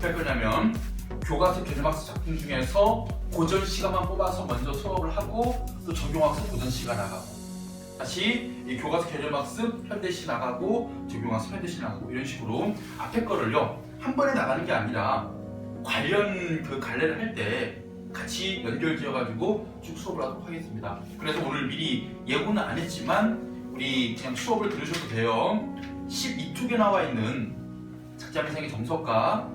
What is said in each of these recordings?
할 거냐면 교과서 개념학습 작품 중에서 고전 시간만 뽑아서 먼저 수업을 하고 또 적용학습 고전 시간 나가고 다시 이 교과서 개념학습 현대시 나가고 적용학습 현대시 나가고 이런 식으로 앞에 거를요 한 번에 나가는 게 아니라 관련 그 갈래를 할 때 같이 연결지어가지고 쭉 수업을 하도록 하겠습니다. 그래서 오늘 미리 예고는 안 했지만 우리 그냥 수업을 들으셔도 돼요. 12쪽에 나와 있는 작자미상의 정석과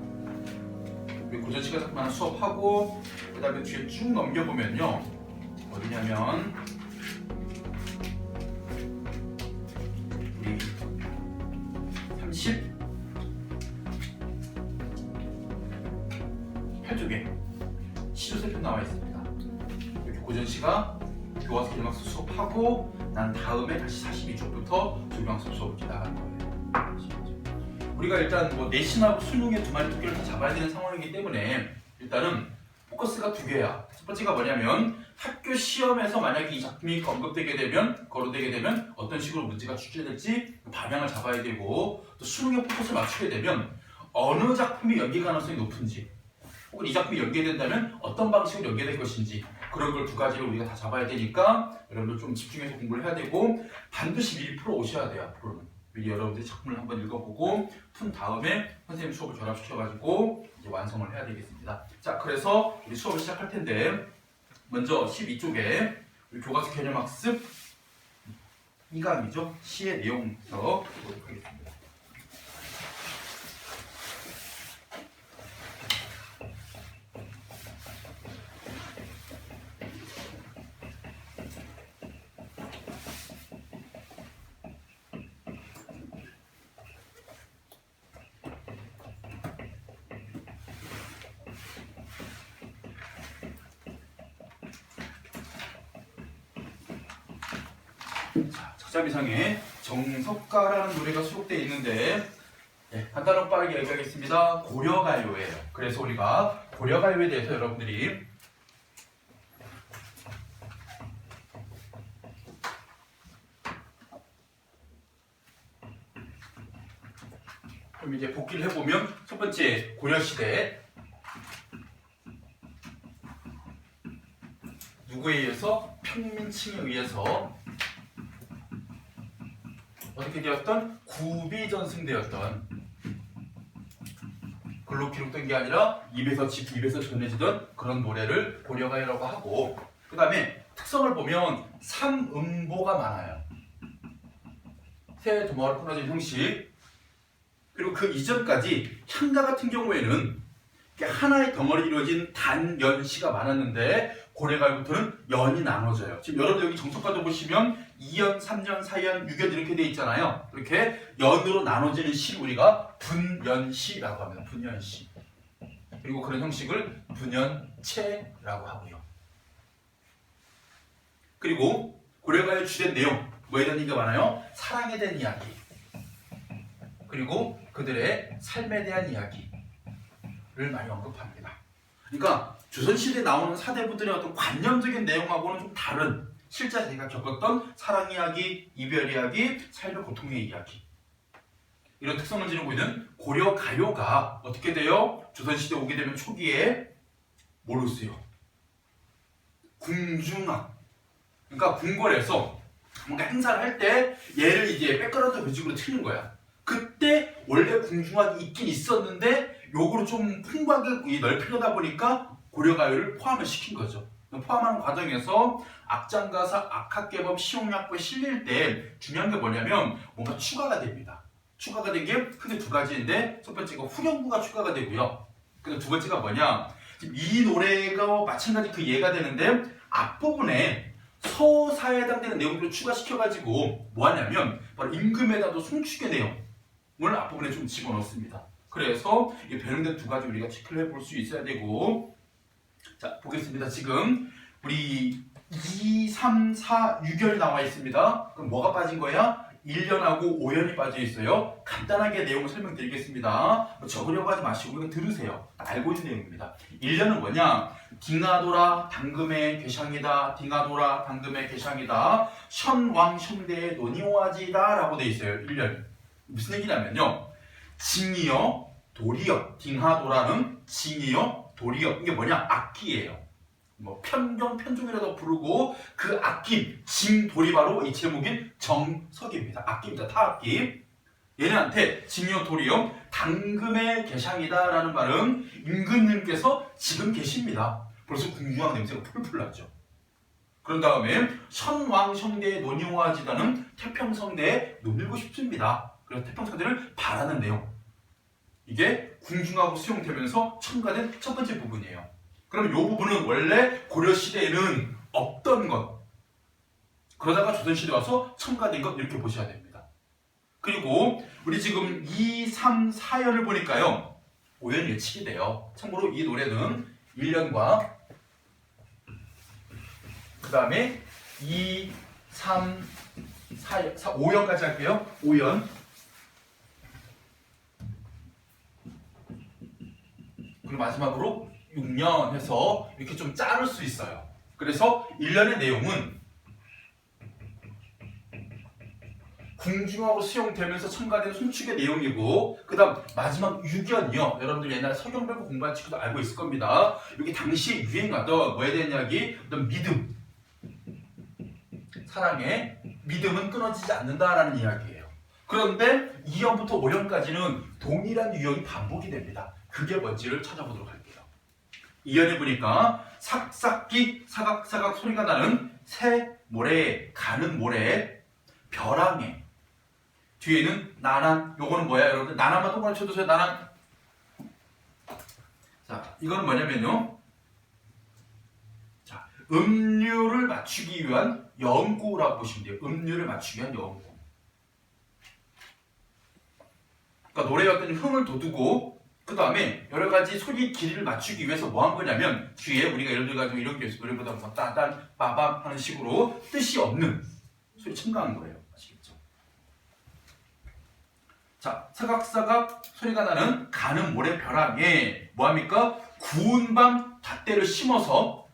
고전 시간 작품 하나 수업하고 그 다음에 뒤에 쭉 넘겨보면요 어디냐면 우리 38쪽에 시조세편 나와 있습니다. 이렇게 고전 시간 교과서 개념학습 수업하고 난 다음에 다시 42쪽부터 적용학습 수업 이렇게 나갈 거예요. 우리가 일단 뭐 내신하고 수능의 두 마리 토끼를 다 잡아야 되는 상황이기 때문에 일단은 포커스가 두 개야. 첫 번째가 뭐냐면 학교 시험에서 만약에 이 작품이 언급되게 되면 거론되게 되면 어떤 식으로 문제가 출제될지 방향을 잡아야 되고 또 수능에 포커스를 맞추게 되면 어느 작품이 연계 가능성이 높은지 혹은 이 작품이 연계된다면 어떤 방식으로 연계될 것인지 그런 걸 두 가지를 우리가 다 잡아야 되니까 여러분들 좀 집중해서 공부를 해야 되고 반드시 미리 풀어 오셔야 돼요. 앞으로는 미리 여러분들이 작품을 한번 읽어보고 푼 다음에 선생님 수업을 결합시켜가지고 이제 완성을 해야 되겠습니다. 자, 그래서 우리 수업을 시작할 텐데 먼저 12쪽에 우리 교과서 개념학습 2강이죠. 시의 내용부터 보도록 하겠습니다. 자, 작자미상에 정석가라는 노래가 수록되어 있는데 간단하고 빠르게 얘기하겠습니다. 고려가요예요. 그래서 우리가 고려가요에 대해서 여러분들이 그럼 이제 복기를 해보면 첫 번째 고려시대 누구에 의해서 평민층에 의해서 어떻게 되었던? 구비전승되었던 글로 기록된 게 아니라 입에서 전해지던 그런 노래를 고려가요라고 하고 그 다음에 특성을 보면 삼음보가 많아요. 새 도마로 끊어진 형식 그리고 그 이전까지 향가 같은 경우에는 하나의 덩어리 이루어진 단연시가 많았는데 고려가요부터는 연이 나눠져요. 지금 여러분 여기 정석가도 보시면 2연, 3연, 4연, 6연 이렇게 되어 있잖아요. 이렇게 연으로 나눠지는 시를 우리가 분연시라고 합니다. 분연시. 그리고 그런 형식을 분연체라고 하고요. 그리고 고려가요 주된 내용 뭐에 대한 얘기가 많아요? 사랑에 대한 이야기 그리고 그들의 삶에 대한 이야기를 많이 언급합니다. 그러니까 조선시대에 나오는 사대부들의 어떤 관념적인 내용하고는 좀 다른 실제 자기가 겪었던 사랑 이야기, 이별 이야기, 삶의 고통의 이야기 이런 특성을 지니고 있는 고려가요가 어떻게 돼요? 조선시대 오게 되면 초기에 뭘로 쓰여? 궁중악 그러니까 궁궐에서 뭔가 행사를 할 때 얘를 이제 백그라운드 뮤직으로 틀는 거야. 그때 원래 궁중악이 있긴 있었는데 요거를 좀 풍부하게 넓히려다 보니까 고려가요를 포함을 시킨 거죠. 포함하는 과정에서 악장가사, 악학개범, 시용약부에 실릴 때 중요한 게 뭐냐면 뭔가 추가가 됩니다. 추가가 된 게 크게 두 가지인데 첫 번째가 후렴구가 추가가 되고요. 그리고 두 번째가 뭐냐 지금 이 노래가 마찬가지 그 예가 되는데 앞부분에 서사에 해당되는 내용들을 추가시켜가지고 뭐하냐면 바로 임금에다도 송축의 내용을 앞부분에 좀 집어넣습니다. 그래서 이 변형된 두 가지 우리가 체크를 해볼 수 있어야 되고 자 보겠습니다. 지금 우리 2, 3, 4, 6연이 나와 있습니다. 그럼 뭐가 빠진 거야? 1년하고 5년이 빠져 있어요. 간단하게 내용을 설명드리겠습니다. 적으려고 하지 마시고 그냥 들으세요. 알고 있는 내용입니다. 1년은 뭐냐? 딩하도라 당금의 괴샹이다. 딩하도라 당금의 괴샹이다. 션왕 션대의 논이오아지다 라고 돼 있어요. 1년. 무슨 얘기냐면요. 징이요 도리역, 딩하도라는 징이요, 도리역. 이게 뭐냐? 악기예요. 뭐 편경, 편종이라도 부르고 그 악기, 징돌이 바로 이 제목인 정석입니다. 악기입니다. 타악기. 얘네한테 징요, 도리요, 당금의 개상이다 라는 말은 임금님께서 지금 계십니다. 벌써 궁중왕 냄새가 풀풀 나죠. 그런 다음에 선왕성대의 논의화지다는 태평성대에 논일고 싶습니다. 그래서 태평성대를 바라는 내용. 이게 궁중하고 수용되면서 첨가된 첫 번째 부분이에요. 그럼 이 부분은 원래 고려시대에는 없던 것. 그러다가 조선시대 와서 첨가된 것 이렇게 보셔야 됩니다. 그리고 우리 지금 2, 3, 4연을 보니까요. 5연 예측이 돼요. 참고로 이 노래는 1년과 그 다음에 2, 3, 4, 5연까지 할게요. 5연. 그리고 마지막으로 6년 해서 이렇게 좀 자를 수 있어요. 그래서 1년의 내용은 궁중하고 수용되면서 첨가된 송축의 내용이고, 그 다음 마지막 6연이요. 여러분들 옛날 서경별고 공부한 친구도 알고 있을 겁니다. 여기 당시에 유행하던 뭐에 대한 이야기? 어떤 믿음. 사랑의 믿음은 끊어지지 않는다라는 이야기예요. 그런데 2연부터 5연까지는 동일한 유형이 반복이 됩니다. 그게 뭔지를 찾아보도록 할게요. 2연에 보니까 삭삭기 사각사각 소리가 나는 새 모래에 가는 모래에 벼랑에 뒤에는 나난. 요거는 뭐야 여러분들? 나난만 똑바로 쳐주세요. 나난. 자, 이거는 뭐냐면요, 자, 음률을 맞추기 위한 연구라고 보시면 돼요. 음률을 맞추기 위한 연구. 그러니까 노래의 어떤 흥을 돋우고 그 다음에 여러 가지 소리 길이를 맞추기 위해서 뭐 한 거냐면 뒤에 우리가 예를 들어가지고 이런 게 있어요. 노래보다 뭐 따단 빠밤 하는 식으로 뜻이 없는 소리 첨가한 거예요. 아시겠죠? 자, 사각사각 소리가 나는 가는 모래 벼랑에 뭐합니까? 구운 밤 잣대를 심어서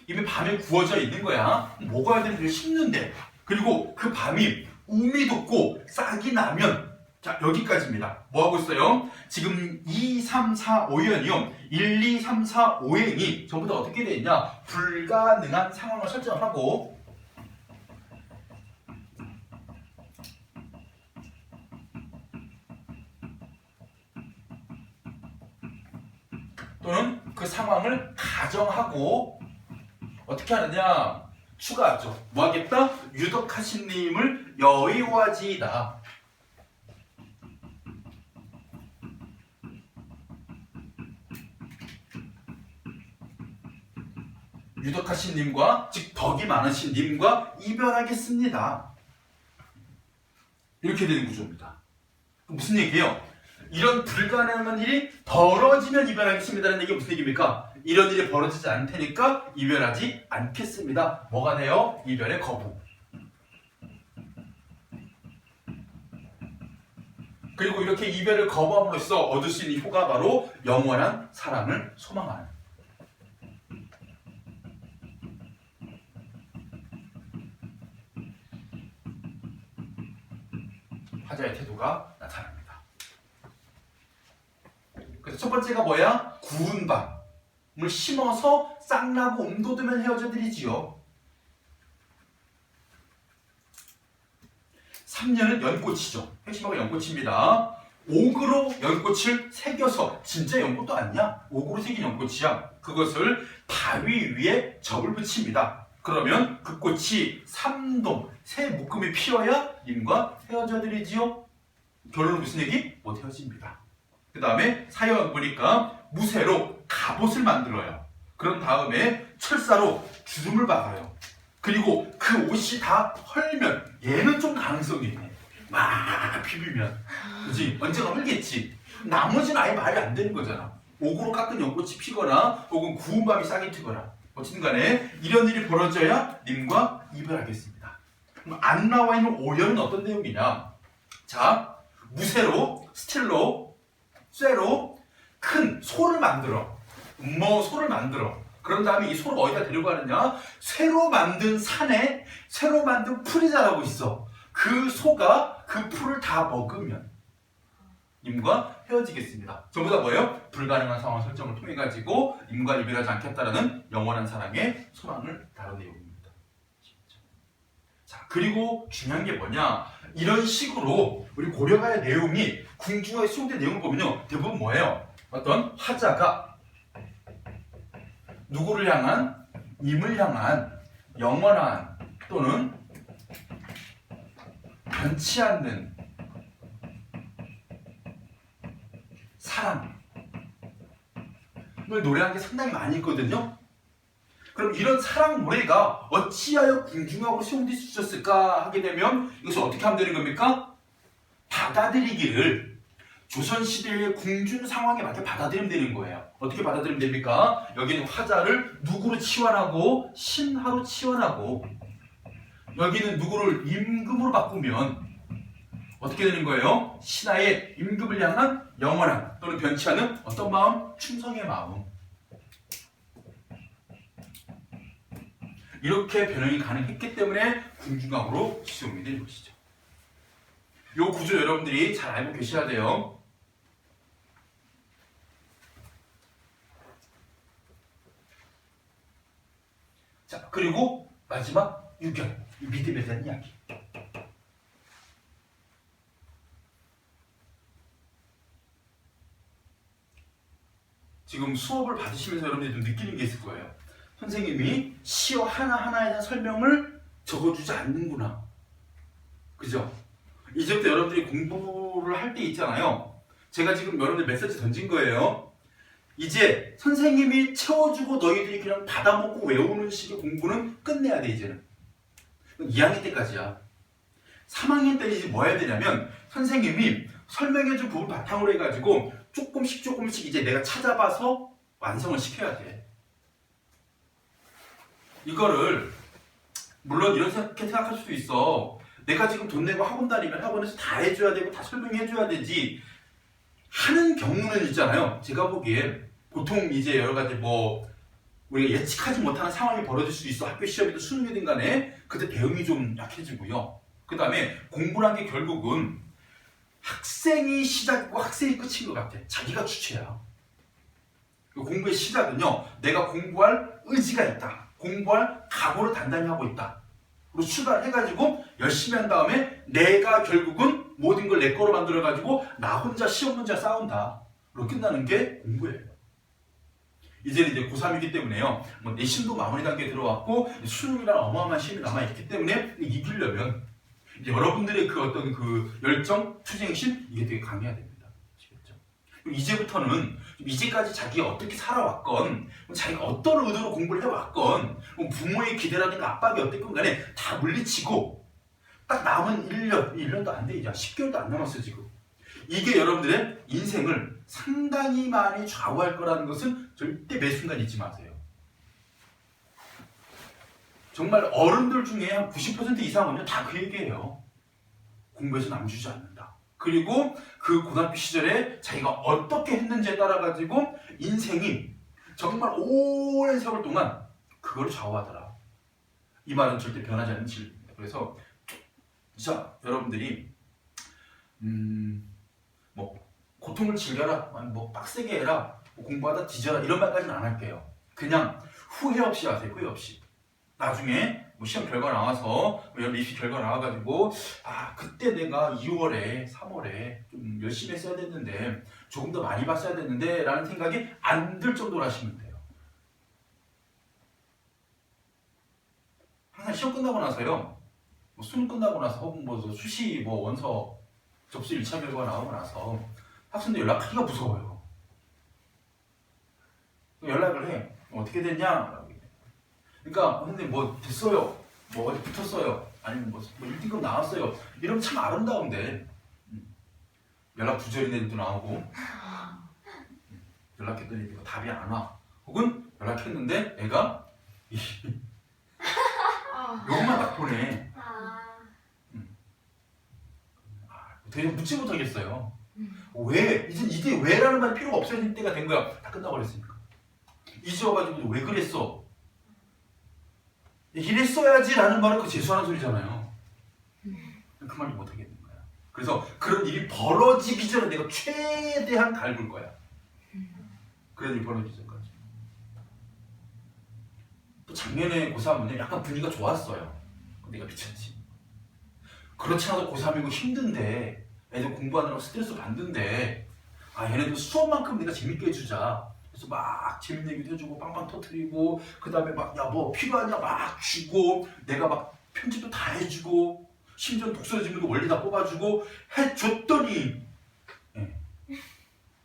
이미 밤에 구워져 있는 거야. 먹어야 되는 걸 심는데, 그리고 그 밤이 우미 돋고 싹이 나면, 자, 여기까지입니다. 뭐 하고 있어요? 지금 2, 3, 4, 5연이요. 1, 2, 3, 4, 5행이 전부 다 어떻게 되어 있냐? 불가능한 상황을 설정하고 또는 그 상황을 가정하고 어떻게 하느냐? 추가하죠. 뭐 하겠다? 유덕하신 님을 여의화지이다. 유덕하신 님과, 즉 덕이 많으신 님과 이별하겠습니다. 이렇게 되는 구조입니다. 무슨 얘기예요? 이런 불가능한 일이 벌어지면 이별하겠습니다라는 얘기가 무슨 얘기입니까? 이런 일이 벌어지지 않을 테니까 이별하지 않겠습니다. 뭐가 돼요? 이별의 거부. 그리고 이렇게 이별을 거부함으로써 얻을 수 있는 효가 바로 영원한 사랑을 소망하는. 화자의 태도가 나타납니다. 그래서 첫 번째가 뭐야? 구운 밤을 심어서 싹나고 옮돋으면 헤어져 드리지요. 3년은 연꽃이죠. 핵심어가 연꽃입니다. 옥으로 연꽃을 새겨서, 진짜 연꽃도 아니야. 옥으로 새긴 연꽃이야. 그것을 바위 위에 접을 붙입니다. 그러면 그 꽃이 삼동, 새 묶음이 피어야 님과 헤어져 드리지요. 결론은 무슨 얘기? 못 헤어집니다. 그 다음에 사연 보니까 무쇠로 갑옷을 만들어요. 그런 다음에 철사로 주름을 박아요. 그리고 그 옷이 다 헐면, 얘는 좀 가능성이 있네. 막 비비면, 그지? 언젠가 헐겠지. 나머지는 아예 말이 안 되는 거잖아. 옥으로 깎은 연꽃이 피거나 혹은 구운 밤이 싹이 트거나, 어쨌든 간에 이런 일이 벌어져야 님과 이별하겠습니다. 그럼 안 나와 있는 오연은 어떤 내용이냐? 자, 무쇠로, 스틸로, 쇠로 큰 소를 만들어. 소를 만들어. 그런 다음에 이 소를 어디다 데리고 가느냐? 새로 만든 산에 새로 만든 풀이 자라고 있어. 그 소가 그 풀을 다 먹으면 님과 헤어지겠습니다. 전부 다 뭐예요? 불가능한 상황 설정을 통해 가지고 님과 이별하지 않겠다라는 영원한 사랑의 소망을 다룬 내용입니다. 자, 그리고 중요한 게 뭐냐? 이런 식으로 우리 고려가의 내용이 궁중화에 수용된 내용을 보면요, 대부분 뭐예요? 어떤 화자가 누구를 향한? 임을 향한 영원한 또는 변치 않는 사랑을 노래하는 게 상당히 많이 있거든요. 그럼 이런 사랑 노래가 어찌하여 궁중화로 수용될 수 있었을까 하게 되면 이것을 어떻게 하면 되는 겁니까? 받아들이기를 조선시대의 궁중 상황에 맞게 받아들이면 되는 거예요. 어떻게 받아들이면 됩니까? 여기는 화자를 누구로 치환하고 신하로 치환하고 여기는 누구를 임금으로 바꾸면 어떻게 되는 거예요? 신하의 임금을 향한 영원한 또는 변치 않는 어떤 마음? 충성의 마음. 이렇게 변형이 가능했기 때문에 궁중각으로 수용이 된 것이죠. 이 구조 여러분들이 잘 알고 계셔야 돼요. 자, 그리고 마지막 유견, 믿음에 대한 이야기. 지금 수업을 받으시면서 여러분들이 좀 느끼는 게 있을 거예요. 선생님이 시어 하나하나에 대한 설명을 적어주지 않는구나. 그죠? 이제부터 여러분들이 공부를 할 때 있잖아요. 제가 지금 여러분들 메시지 던진 거예요. 이제 선생님이 채워주고 너희들이 그냥 받아먹고 외우는 식의 공부는 끝내야 돼, 이제는. 2학년 때까지야. 3학년 때는 이제 뭐 해야 되냐면 선생님이 설명해준 부분 바탕으로 해가지고 조금씩 이제 내가 찾아봐서 완성을 시켜야 돼. 이거를 물론 이렇게 생각할 수도 있어. 내가 지금 돈 내고 학원 다니면 학원에서 다 해줘야 되고 다 설명해줘야 되지 하는 경우는 있잖아요. 제가 보기에 보통 이제 여러 가지 뭐 우리가 예측하지 못하는 상황이 벌어질 수 있어. 학교 시험이든 수능이든 간에 그때 대응이 좀 약해지고요. 그 다음에 공부란 게 결국은 학생이 시작이고 학생이 끝인 것 같아. 자기가 주체야. 공부의 시작은요, 내가 공부할 의지가 있다. 공부할 각오를 단단히 하고 있다. 그리고 출발해가지고 열심히 한 다음에 내가 결국은 모든 걸 내 거로 만들어가지고 나 혼자 시험 문제 싸운다. 그리고 끝나는 게 공부예요. 이제는 이제 고3이기 때문에요. 뭐 내신도 마무리 단계에 들어왔고 수능이라는 어마어마한 시험이 남아있기 때문에 이기려면 여러분들의 그 어떤 그 열정, 투쟁심 이게 되게 강해야 됩니다. 아시겠죠? 그리고 이제부터는 이제까지 자기가 어떻게 살아왔건 자기가 어떤 의도로 공부를 해왔건 부모의 기대라든가 압박이 어땠건 간에 다 물리치고 딱 남은 1년도 안 돼. 이제 10개월도 안 남았어 지금. 이게 여러분들의 인생을 상당히 많이 좌우할 거라는 것은 절대 매 순간 잊지 마세요. 정말 어른들 중에 한 90% 이상은요 다 그 얘기예요. 공부에서 남주지 않는다. 그리고 그 고등학교 시절에 자기가 어떻게 했는지에 따라 가지고 인생이 정말 오랜 세월 동안 그걸 좌우하더라. 이 말은 절대 변하지 않는 진리입니다. 그래서 자 여러분들이 뭐 고통을 즐겨라, 뭐 빡세게 해라, 뭐 공부하다 뒤져라 이런 말까지는 안 할게요. 그냥 후회 없이 하세요. 후회 없이. 나중에 뭐 시험 결과 나와서 리시 결과 나와가지고 아 그때 내가 2월에 3월에 좀 열심히 했어야 됐는데 조금 더 많이 봤어야 됐는데 라는 생각이 안 들 정도로 하시면 돼요. 항상 시험 끝나고 나서요, 뭐 수능 끝나고 나서 혹은 뭐 수시 뭐 원서 접수 1차 결과 나오고 나서 학생들 연락하기가 무서워요. 연락을 해. 어떻게 됐냐? 그러니까 선생님 뭐 됐어요. 뭐 어디 붙었어요. 아니면 뭐 1등급 나왔어요. 이러면 참 아름다운데 연락 두절인 애들도 나오고 연락했더니 답이 안 와. 혹은 연락했는데 애가 욕만 딱 보내. 되게 묻지 못하겠어요. 왜? 이제 왜라는 말이 필요가 없어질 때가 된 거야. 다 끝나버렸으니까. 이제 와가지고 왜 그랬어? 이랬어야지 라는 말은 그 재수하는 소리잖아요. 그 말을 못하겠는 거야. 그래서 그런 일이 벌어지기 전에 내가 최대한 갈굴 거야. 그런 일이 벌어지기 전까지. 또 작년에 고3은요 약간 분위기가 좋았어요. 내가 미쳤지. 그렇지 않아도 고3이고 힘든데 애들 공부하느라고 스트레스 받는데 얘네들 수업만큼 내가 재밌게 해주자. 그래서 막 재밌는 얘기도 해주고 빵빵 터트리고 그 다음에 막 야 뭐 필요하냐 막 주고 내가 막 편집도 다 해주고 심지어 독서 질문도 원리 다 뽑아주고 해줬더니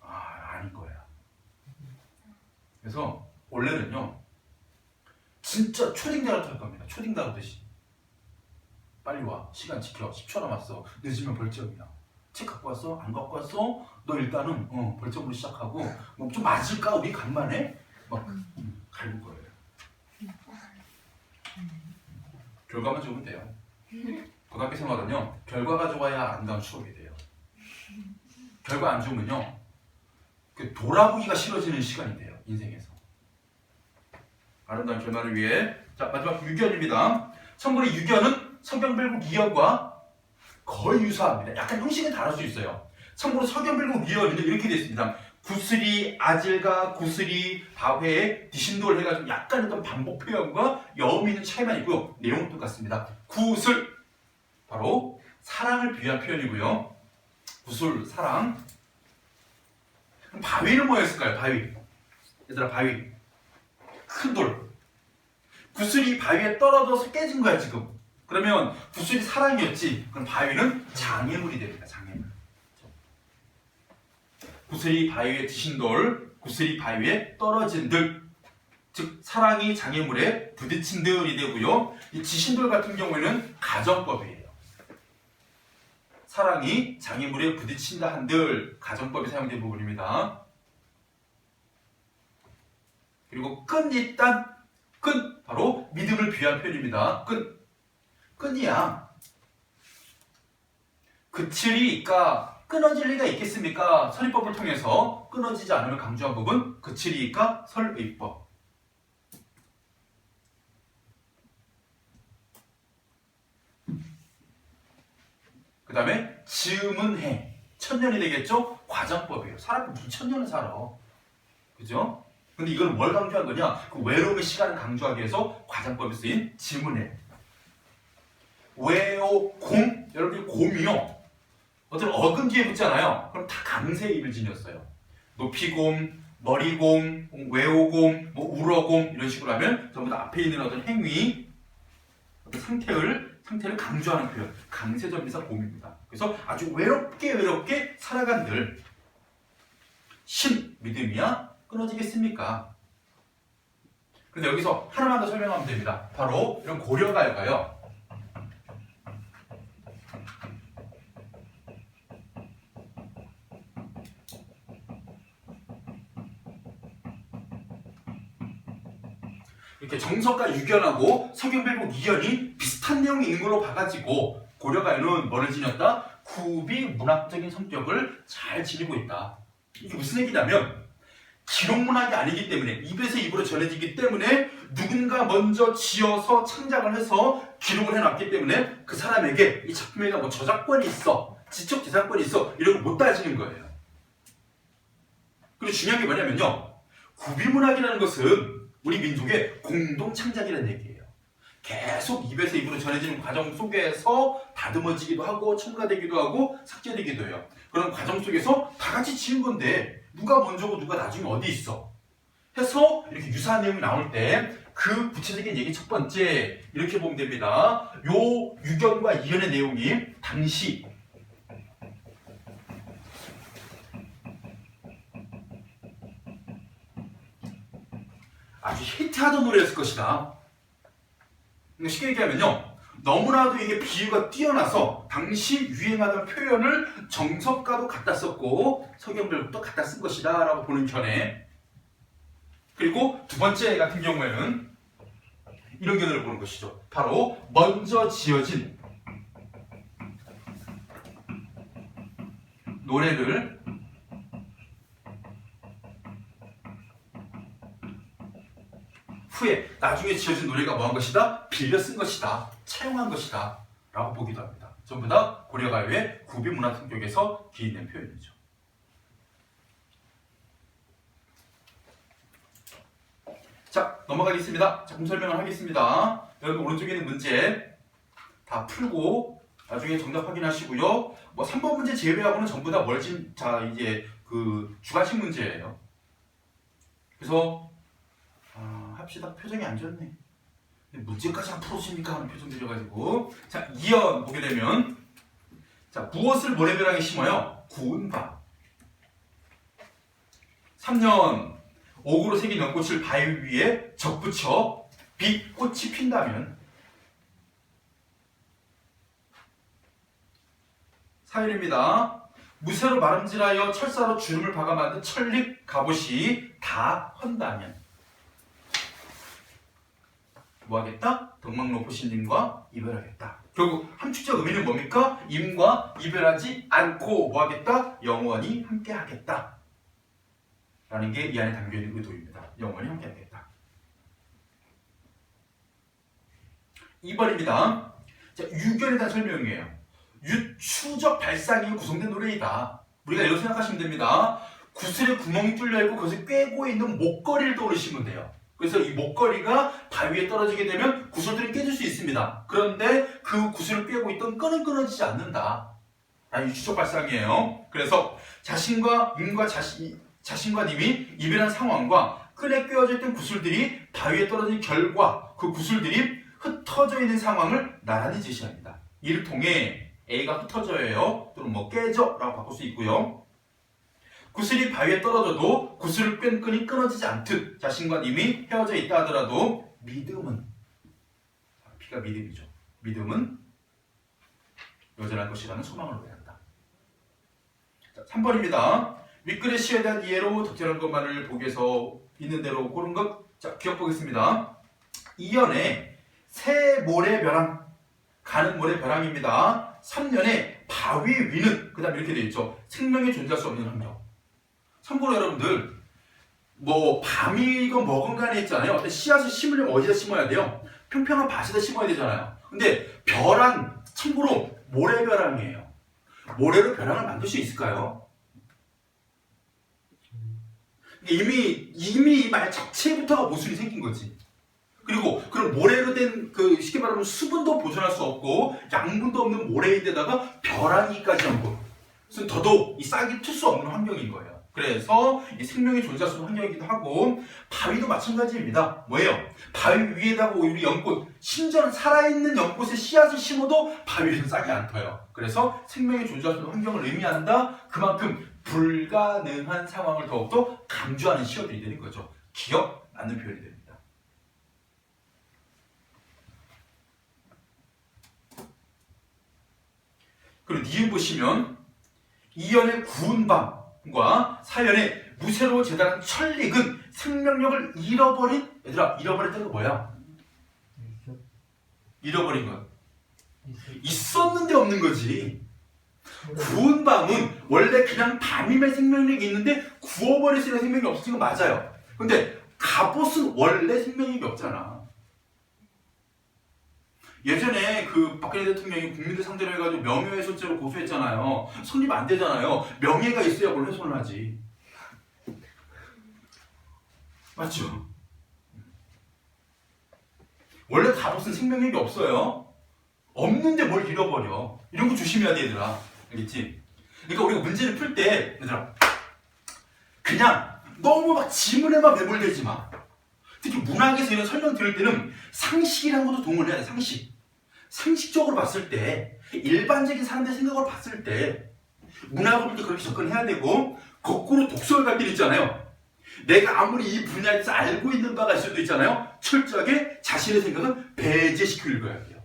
아닌 거야. 그래서 원래는요 진짜 초딩 대학을 탈 겁니다. 초딩 다루듯이 빨리 와 시간 지켜 10초 남았어 늦으면 벌점이야. 책 갖고 왔어? 안 갖고 왔어? 너 일단은 벌점으로 시작하고 뭐 좀 맞을까 우리 간만에 막 갈굴 거예요. 결과만 좋으면 돼요. 고등학교 생활은요 결과가 좋아야 아름다운 추억이 돼요. 결과 안 좋으면요 그 돌아보기가 싫어지는 시간이 돼요. 인생에서 아름다운 결말을 위해. 자 마지막 유견입니다. 청구리 유견은 서경별국 이연과 거의 유사합니다. 약간 형식은 다를 수 있어요. 참고로 서경별국 이연은 이렇게 되어 있습니다. 구슬이 아질과 구슬이 바회에 디신돌 해가지고 약간 어떤 반복 표현과 여음이 있는 차이만 있고요. 내용은 똑같습니다. 구슬 바로 사랑을 비유한 표현이고요. 구슬 사랑. 그럼 바위는 뭐였을까요? 바위. 얘들아 바위. 큰 돌. 구슬이 바위에 떨어져서 깨진 거야 지금. 그러면 구슬이 사랑이었지. 그럼 바위는 장애물이 됩니다. 장애물. 구슬이 바위에 드신 돌, 구슬이 바위에 떨어진 들. 즉 사랑이 장애물에 부딪힌 들이 되고요. 이 지신돌 같은 경우에는 가정법이에요. 사랑이 장애물에 부딪힌다 한들 가정법이 사용된 부분입니다. 그리고 끈 일단 끈 바로 믿음을 비유한 표현입니다. 끈이야. 그칠이니까 끊어질 리가 있겠습니까? 설의법을 통해서 끊어지지 않으면 강조한 부분 그칠이니까 설의법. 그 다음에 즈음은 해. 천년이 되겠죠? 과정법이에요. 사람이 무슨 천년을 살아. 그죠? 근데 이걸 뭘 강조한 거냐? 그 외로움의 시간을 강조하기 위해서 과정법에 쓰인 즈음은 해. 외오 곰 여러분들이 곰이요 어떤 어근 뒤에 붙잖아요. 그럼 다 강세의 입을 지녔어요. 높이곰, 머리곰, 외오곰, 뭐 우러곰 이런 식으로 하면 전부 다 앞에 있는 어떤 행위, 어떤 상태를 강조하는 표현, 강세전미사 곰입니다. 그래서 아주 외롭게 살아간들 신 믿음이야 끊어지겠습니까? 근데 여기서 하나만 더 설명하면 됩니다. 바로 이런 고려가요가요. 이렇게 정석과 유견하고 서경별국 이연이 비슷한 내용이 있는 걸로 봐가지고 고려가요는 뭐를 지녔다? 구비 문학적인 성격을 잘 지니고 있다. 이게 무슨 얘기냐면 기록문학이 아니기 때문에 입에서 입으로 전해지기 때문에 누군가 먼저 지어서 창작을 해서 기록을 해놨기 때문에 그 사람에게 이 작품에가 뭐 저작권이 있어, 지적재산권이 있어 이런 거 못 따지는 거예요. 그리고 중요한 게 뭐냐면요, 구비문학이라는 것은 우리 민족의 공동 창작이라는 얘기예요. 계속 입에서 입으로 전해지는 과정 속에서 다듬어지기도 하고 첨가되기도 하고 삭제되기도 해요. 그런 과정 속에서 다 같이 지은 건데 누가 먼저고 누가 나중에 어디 있어 해서 이렇게 유사한 내용이 나올 때 그 구체적인 얘기 첫 번째 이렇게 보면 됩니다. 요 유견과 이연의 내용이 당시 아주 히트하던 노래였을 것이다. 쉽게 얘기하면요, 너무나도 이게 비유가 뛰어나서 당시 유행하던 표현을 정석과도 갖다 썼고 서경별국도 갖다 쓴 것이다 라고 보는 견해. 그리고 두 번째 같은 경우에는 이런 견해를 보는 것이죠. 바로 먼저 지어진 노래를 후에 나중에 지어진 노래가 뭐한 것이다? 빌려 쓴 것이다. 차용한 것이다. 라고 보기도 합니다. 전부 다 고려가요의 구비문화 성격에서 기인된 표현이죠. 자, 넘어가겠습니다. 작품 설명을 하겠습니다. 여러분 오른쪽에 있는 문제 다 풀고 나중에 정답 확인하시고요. 뭐 3번 문제 제외하고는 전부 다 멀진, 자 이제 그 주관식 문제예요. 그래서 합시다. 표정이 안 좋네. 문제까지 안 풀어주십니까? 하는 표정 들여가지고. 자, 2연 보게 되면, 자, 무엇을 모래벼락에 심어요? 구운 밥. 3년, 옥으로 새긴 연꽃을 바위 위에 적붙여 빛 꽃이 핀다면. 4일입니다. 무쇠로 마름질하여 철사로 주름을 박아 만든 철립 갑옷이 다 헌다면. 뭐 하겠다? 덕망로포신님과 이별하겠다. 결국 함축적 의미는 뭡니까? 임과 이별하지 않고 뭐 하겠다? 영원히 함께 하겠다. 라는 게 이 안에 담겨있는 의도입니다. 영원히 함께 하겠다. 2번입니다. 자, 유견에 대한 설명이에요. 유추적 발상이 구성된 노래이다. 우리가 이렇게 생각하시면 됩니다. 구슬에 구멍이 뚫려있고 그것을 꿰고 있는 목걸이를 떠올리시면 돼요. 그래서 이 목걸이가 바위에 떨어지게 되면 구슬들이 깨질 수 있습니다. 그런데 그 구슬을 꿰고 있던 끈은 끊어지지 않는다. 라는 유추적 발상이에요. 그래서 자신과 님이 이별한 상황과 끈에 꿰어져 있던 구슬들이 바위에 떨어진 결과 그 구슬들이 흩어져 있는 상황을 나란히 제시합니다. 이를 통해 A가 흩어져요. 또는 뭐 깨져 라고 바꿀 수 있고요. 구슬이 바위에 떨어져도 구슬을 뺀 끈이 끊어지지 않듯 자신과 님이 헤어져 있다 하더라도 믿음은, B가 믿음이죠. 믿음은 여전할 것이라는 소망을 노래한다. 자, 3번입니다. 윗글의 시에 대한 이해로 덕질한 것만을 보기에서 있는 대로 고른 것. 자, 기억 보겠습니다. 2연에 새 모래벼랑, 가는 모래벼랑입니다. 3년에 바위 위는, 그 다음에 이렇게 되어 있죠. 생명이 존재할 수 없는 환경. 참고로 여러분들, 뭐 밤이건 뭐건 간에 있잖아요. 근데 씨앗을 심으려면 어디다 심어야 돼요? 평평한 밭에다 심어야 되잖아요. 근데 벼랑, 참고로 모래벼랑이에요. 모래로 벼랑을 만들 수 있을까요? 이미 이 말 자체부터가 모순이 생긴 거지. 그리고 그런 모래로 된 그 쉽게 말하면 수분도 보존할 수 없고 양분도 없는 모래인데다가 벼랑이까지 한 거. 그래서 더더욱 이 싹이 틀 수 없는 환경인 거예요. 그래서 이 생명이 존재할 수 있는 환경이기도 하고, 바위도 마찬가지입니다. 뭐예요? 바위 위에다가 우리 연꽃, 심지어는 살아있는 연꽃에 씨앗을 심어도 바위 위에는 싹이 안 터요. 그래서 생명이 존재할 수 있는 환경을 의미한다. 그만큼 불가능한 상황을 더욱더 강조하는 시어들이 되는 거죠. 기억, 맞는 표현이 됩니다. 그리고 니은 보시면 2연의 구운 밤과 4연의 무쇠로 재단한 천릭은 생명력을 잃어버린, 얘들아, 잃어버렸다는 거 뭐야? 잃어버린 것. 있었는데 없는 거지. 구운 밤은 원래 그냥 밤이면 생명력이 있는데 구워버렸으니까 생명력이 없어진 건 맞아요. 근데 갑옷은 원래 생명력이 없잖아. 예전에 그 박근혜 대통령이 국민들 상대로 해가지고 명예훼손죄로 고소했잖아요. 성립 안 되잖아요. 명예가 있어야 뭘 훼손을 하지. 맞죠? 원래 갑옷은 생명력이 없어요. 없는데 뭘 잃어버려. 이런 거 조심해야 돼, 얘들아. 알겠지? 그러니까 우리가 문제를 풀 때, 얘들아, 그냥 너무 막 지문에만 매몰되지 마. 특히 문학에서 이런 설명 들을 때는 상식이라는 것도 동원을 해야 돼, 상식. 상식적으로 봤을 때, 일반적인 사람들의 생각으로 봤을 때, 문학을 볼 때 그렇게 접근해야 되고, 거꾸로 독서를 갈 때 있잖아요. 내가 아무리 이 분야에 대해서 알고 있는 바가 있을 수도 있잖아요. 철저하게 자신의 생각은 배제시켜 읽어야 돼요.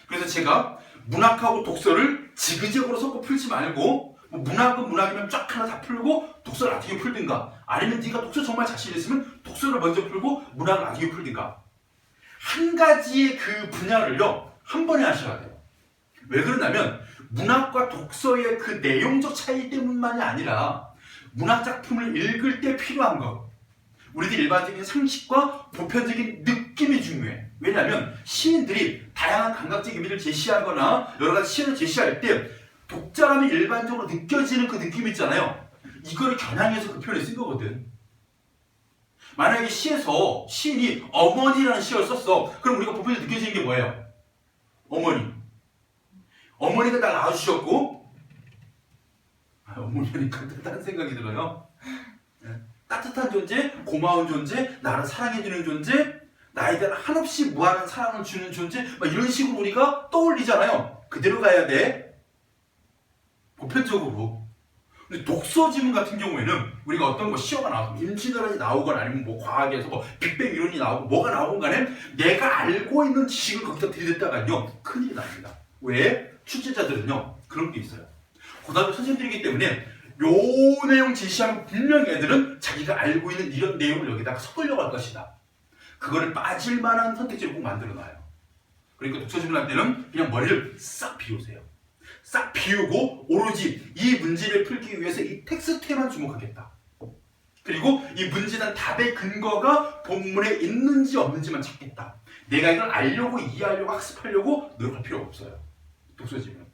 그래서 제가 문학하고 독서를 지그재그로 섞어 풀지 말고, 뭐 문학은 문학이면 쫙 하나 다 풀고 독서를 나중에 풀든가, 아니면 네가 독서 정말 자신 있으면 독서를 먼저 풀고 문학을 나중에 풀든가. 한 가지의 그 분야를요 한 번에 하셔야 돼요. 왜 그러냐면 문학과 독서의 그 내용적 차이 때문만이 아니라 문학 작품을 읽을 때 필요한 것, 우리들 일반적인 상식과 보편적인 느낌이 중요해. 왜냐하면 시인들이 다양한 감각적 의미를 제시하거나 여러 가지 시를 제시할 때 독자라면 일반적으로 느껴지는 그 느낌 있잖아요. 이거를 겨냥해서 그 표현을 쓴 거거든. 만약에 시에서 시인이 어머니라는 시를 썼어. 그럼 우리가 보편적으로 느껴지는 게 뭐예요? 어머니. 어머니가 날 낳아주셨고, 어머니니까 따뜻한 생각이 들어요. 따뜻한 존재, 고마운 존재, 나를 사랑해주는 존재, 나에 대한 한없이 무한한 사랑을 주는 존재, 막 이런 식으로 우리가 떠올리잖아요. 그대로 가야 돼. 보편적으로. 근데 독서 지문 같은 경우에는 우리가 어떤 거 시어가 나와서 임진왜란이 나오거나 아니면 뭐 과학에서 뭐 빅뱅 이론이 나오고 뭐가 나오건 간에 내가 알고 있는 지식을 거기다 들이댔다가요 큰일이 납니다. 왜? 출제자들은요 그런 게 있어요. 고등학교 선생님들이기 때문에 요 내용 제시하면 분명히 애들은 자기가 알고 있는 이런 내용을 여기다가 섞으려고 할 것이다. 그거를 빠질 만한 선택지를 꼭 만들어 놔요. 그러니까 독서 지문할 때는 그냥 머리를 싹 비우세요. 싹 비우고 오로지 이 문제를 풀기 위해서 이 텍스트에만 주목하겠다. 그리고 이 문제에 대한 답의 근거가 본문에 있는지 없는지만 찾겠다. 내가 이걸 알려고 이해하려고 학습하려고 노력할 필요가 없어요. 독서지문은.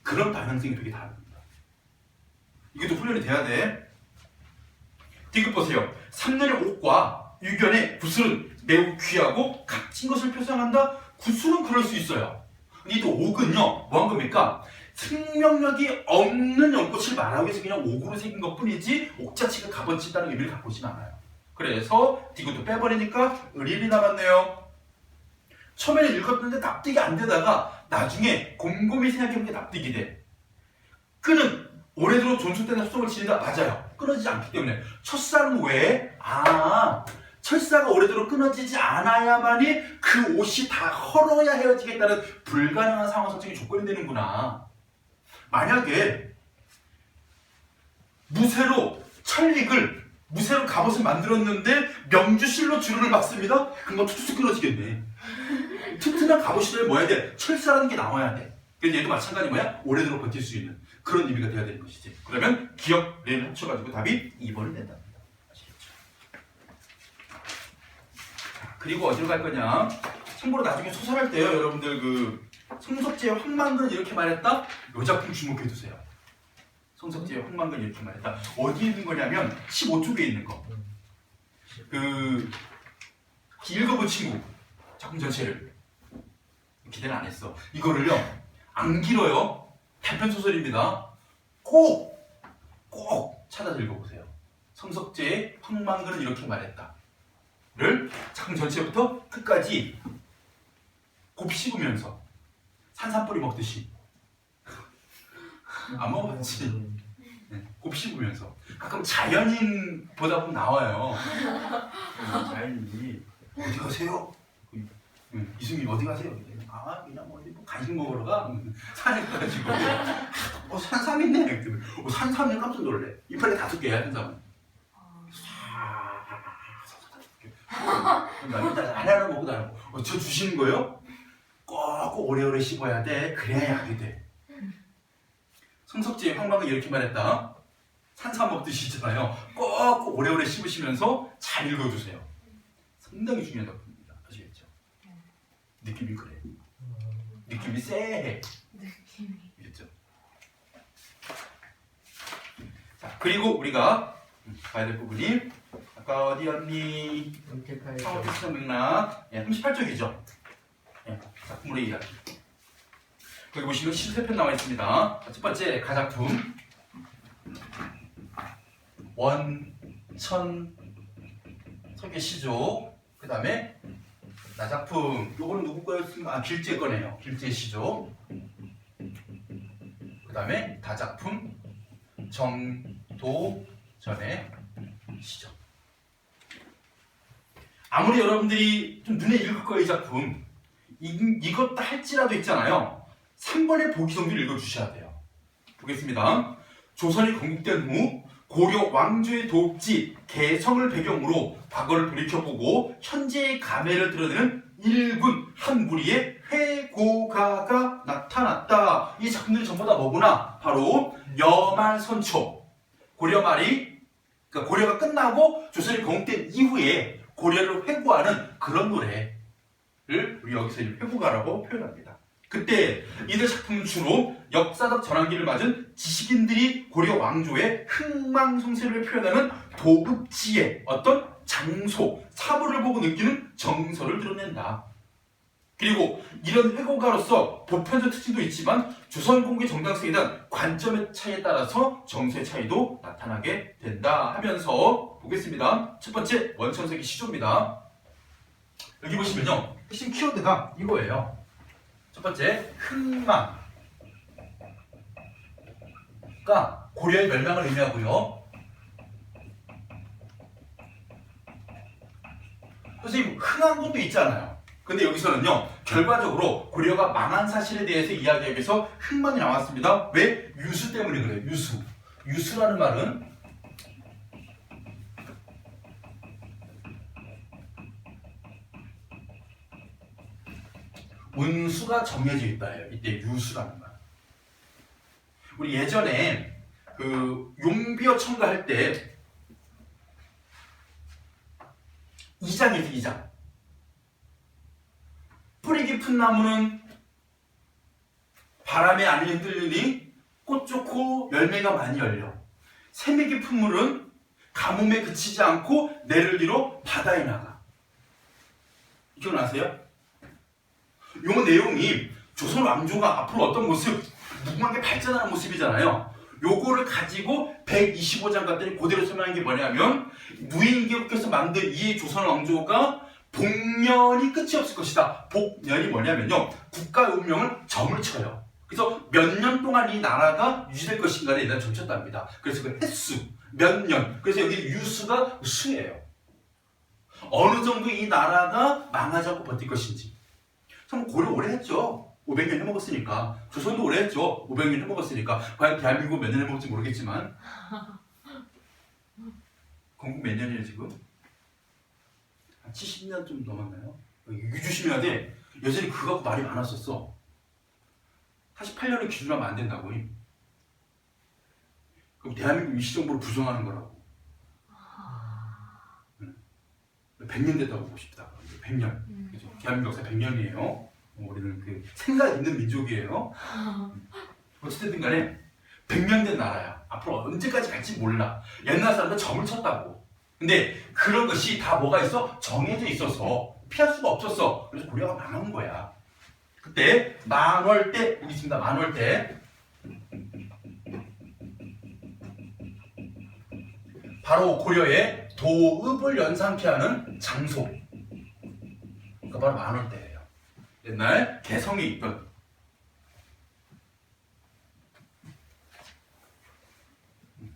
그런 방향성이 되게 다릅니다. 이것도 훈련이 돼야 돼. 디귿 보세요. 3년의 옥과 유견의 구슬은 매우 귀하고 값진 것을 표상한다. 구슬은 그럴 수 있어요. 근데 이 옥은요 뭐한 겁니까? 생명력이 없는 연꽃을 말하기 위해서 그냥 옥으로 생긴 것 뿐이지 옥 자체가 값어치 있다는 의미를 갖고 있지는 않아요. 그래서 디귿도 빼버리니까 을일이 남았네요. 처음에는 읽었는데 납득이 안 되다가 나중에 곰곰이 생각해보면 게 납득이 돼. 끈은 오래도록 존속되는 합성을 지닌다. 맞아요. 끊어지지 않기 때문에. 첫사는 왜? 철사가 오래도록 끊어지지 않아야만이 그 옷이 다 헐어야 헤어지겠다는 불가능한 상황 설정이 조건이 되는구나. 만약에 무쇠로 갑옷을 만들었는데 명주실로 주름을 막습니다? 그럼 툭툭 끊어지겠네. 튼튼한 갑옷이 뭐야 돼? 철사라는 게 나와야 돼. 그래서 얘도 마찬가지 뭐야? 오래도록 버틸 수 있는 그런 의미가 돼야 되는 것이지. 그러면 기억, 례를 합쳐가지고 답이 2번을 낸답니다. 아시겠죠? 그리고 어디로 갈 거냐? 참고로 나중에 소설할 때요, 여러분들 그 성석재의 황만근은 이렇게 말했다? 이 작품 주목해두세요. 성석재의 황만근은 이렇게 말했다. 어디에 있는 거냐면 15쪽에 있는 거. 그 읽어본 친구 작품 전체를 기대는 안 했어. 이거를요 안 길어요. 단편 소설입니다. 꼭 찾아서 읽어보세요. 성석재의 황만근은 이렇게 말했다를 작품 전체부터 끝까지 곱씹으면서 산삼뿌리 먹듯이 안 먹어봤지? 네, 곱씹으면서 가끔 자연인 보다 보면 나와요. 자연인이 어디 가세요? 이승이 어디 가세요? 그냥 어디 뭐 간식 먹으러 가? 산에 가가지고 산삼 있네. 산삼이 깜짝 놀래. 이빨에 5개야 산삼은. 하나는 먹고 나는 저 주시는 거예요? 꼭 오래오래 씹어야 돼. 그래야 약이 돼. 성석재의 황만근이 이렇게 말했다. 산삼 먹듯이 있잖아요. 꼭 오래오래 씹으시면서 잘 읽어주세요. 상당히 중요한 작품입니다. 아시겠죠? 느낌이 그래. 느낌이 쎄해. 알겠죠? 자, 그리고 우리가 봐야 될 부분이 아까 어디였니? 상호text성 맥락 38쪽이죠. 작품으로 이야기. 여기 보시면 시 3편 나와 있습니다. 첫 번째 가작품 원천 설계시조. 그 다음에 나작품. 요거는 누구 거였습니까? 길제 거네요. 길제 시조. 그 다음에 다작품 정도전의 시조. 아무리 여러분들이 좀 눈에 익을 거예요, 이 작품. 이것도 할지라도 있잖아요. 3번의 보기 정도를 읽어주셔야 돼요. 보겠습니다. 조선이 건국된 후 고려 왕조의 도읍지 개성을 배경으로 과거를 돌이켜보고 현재의 감회를 드러내는 일군 한 무리의 회고가가 나타났다. 이 작품들이 전부 다 뭐구나? 바로 여말선초. 고려말이, 그러니까 고려가 끝나고 조선이 건국된 이후에 고려를 회고하는 그런 노래. 우리 여기서 회고가라고 표현합니다. 그때 이들 작품은 주로 역사적 전환기를 맞은 지식인들이 고려 왕조의 흥망성쇠를 표현하는 도읍지의 어떤 장소, 사물을 보고 느끼는 정서를 드러낸다. 그리고 이런 회고가로서 보편적 특징도 있지만 조선 공부의 정당성에 대한 관점의 차이에 따라서 정서의 차이도 나타나게 된다 하면서 보겠습니다. 첫 번째 원천색의 시조입니다. 여기 보시면요, 핵심 키워드가 이거예요. 첫 번째 흥망. 가 고려의 멸망을 의미하고요. 선생님, 흥한 것도 있잖아요. 근데 여기서는요, 결과적으로 고려가 망한 사실에 대해서 이야기하기 위해서 흥망이 나왔습니다. 왜? 유수 때문에 그래요. 유수. 유수라는 말은 운수가 정해져 있다예요. 이때 유수라는 말. 우리 예전에 그 용비어 첨가할 때 이장이죠, 이장. 뿌리 깊은 나무는 바람에 안 흔들리니 꽃 좋고 열매가 많이 열려. 샘이 깊은 물은 가뭄에 그치지 않고 내를 이뤄 바다에 나가. 기억나세요? 요 내용이 조선 왕조가 앞으로 어떤 모습, 무궁하게 발전하는 모습이잖아요. 요거를 가지고 125장 같더니 그대로 설명한 게 뭐냐면 무인기업께서 만든 이 조선 왕조가 복년이 끝이 없을 것이다. 복년이 뭐냐면요, 국가 운명을 점을 쳐요. 그래서 몇 년 동안 이 나라가 유지될 것인가에 대한 점쳤답니다. 그래서 그 횟수, 몇 년. 그래서 여기 유수가 수예요. 어느 정도 이 나라가 망하지 않고 버틸 것인지. 참 고려 오래 했죠. 500년 해먹었으니까. 조선도 오래 했죠. 500년 해먹었으니까. 과연 대한민국 몇 년 해먹을지 모르겠지만. 건국 몇 년이에요 지금? 한 70년 좀 넘었나요? 유주심해야 돼. 여전히 그거 갖고 말이 많았었어. 48년을 기준으로 하면 안 된다고. 그럼 대한민국 위시정보를 부정하는 거라고. 100년 됐다고 보고 싶다. 100년. 그죠? 대한민국 역사 100년이에요. 우리는 그 생각 있는 민족이에요. 어쨌든 간에 100년 된 나라야. 앞으로 언제까지 갈지 몰라. 옛날 사람들 점을 쳤다고. 근데 그런 것이 다 뭐가 있어? 정해져 있어서 피할 수가 없었어. 그래서 고려가 망한 거야. 그때 만월때, 여기 있습니다. 만월때. 바로 고려의 도읍을 연상케 하는 장소. 그러니까 바로 만월때예요. 옛날 개성이 있던.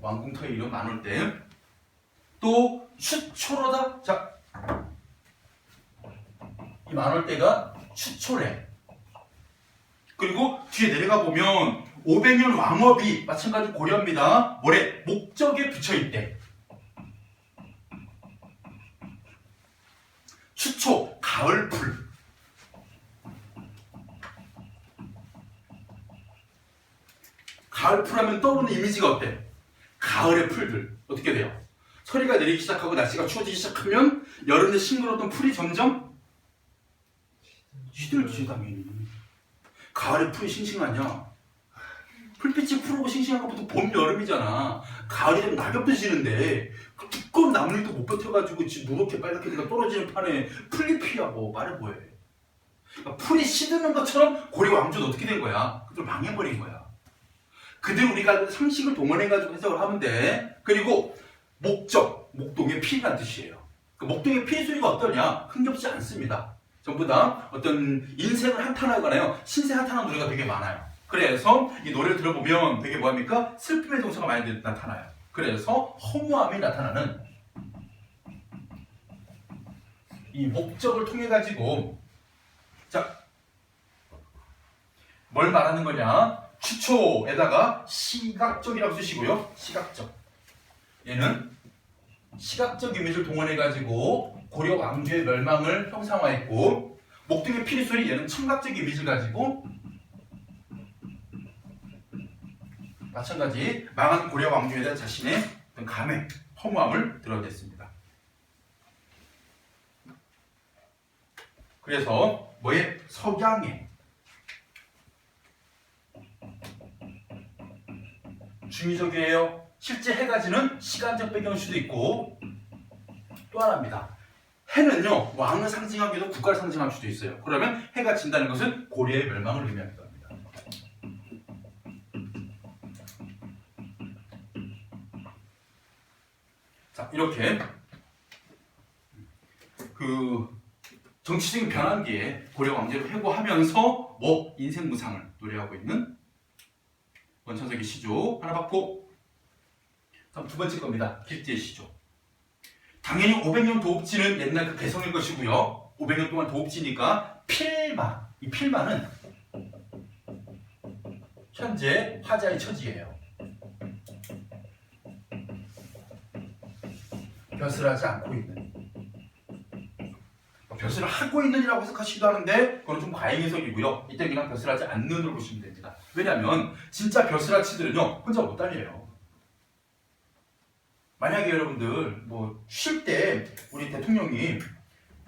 왕궁터의 이름 만월때. 또 추초로다. 자, 이 만월때가 추초래. 그리고 뒤에 내려가 보면 500년 왕업이 마찬가지 고려입니다. 뭐래? 목적에 붙여있대. 추초, 가을풀. 가을풀 하면 떠오르는 이미지가 어때? 가을의 풀들. 어떻게 돼요? 서리가 내리기 시작하고 날씨가 추워지기 시작하면 여름에 싱그러웠던 풀이 점점 시들지 당연히. 가을에 풀이 싱싱하냐? 풀빛이 푸르고 싱싱한 것부터 봄, 여름이잖아. 가을이 되면 낙엽도 지는데 그 두꺼운 나무잎도 못 버텨가지고 누렇게 빨갛게 내가 떨어지는 판에 풀잎이야 뭐 말해 뭐해. 그러니까 풀이 시드는 것처럼 고려 왕조는 어떻게 된 거야? 그들 망해버린 거야. 그들 우리가 상식을 동원해가지고 해석을 하면 돼. 그리고 목적, 목동의 필이라는 뜻이에요. 그 목동의 필 소리가 어떠냐? 흥겹지 않습니다. 전부 다 어떤 인생을 한탄하거나요, 신세 한탄하는 노래가 되게 많아요. 그래서 이 노래를 들어보면 되게 뭐합니까? 슬픔의 동서가 많이 나타나요. 그래서 허무함이 나타나는 이 목적을 통해 가지고, 자, 뭘 말하는 거냐? 추초에다가 시각적이라고 쓰시고요. 시각적. 얘는 시각적 이미지를 동원해가지고 고려 왕조의 멸망을 형상화했고, 목동의 피리 소리, 얘는 청각적 이미지를 가지고 마찬가지 망한 고려 왕조에 대한 자신의 감회, 허무함을 드러냈습니다. 그래서 뭐에? 석양에 중의적이에요. 실제 해가 지는 시간적 배경일 수도 있고 또 하나입니다. 해는요 왕을 상징하기도 국가를 상징할 수도 있어요. 그러면 해가 진다는 것은 고려의 멸망을 의미하기도 합니다. 자 이렇게 그 정치적인 변환기에 고려 왕제를 회고하면서 뭐 인생 무상을 노래하고 있는 원천석의 시조 하나 받고, 다음 두 번째 겁니다. 길지의 시조. 당연히 500년 도읍지는 옛날 그 개성일 것이고요. 500년 동안 도읍지니까 필마. 이 필마는 현재 화자의 처지예요. 벼슬 하지 않고 있는. 벼슬을 하고 있는이라고 해석하시기도 하는데 그건 좀 과잉 해석이고요. 이때 그냥 벼슬 하지 않는으로 보시면 됩니다. 왜냐하면 진짜 벼슬아치들은요 혼자 못 달려요. 만약에 여러분들 뭐 쉴 때 우리 대통령이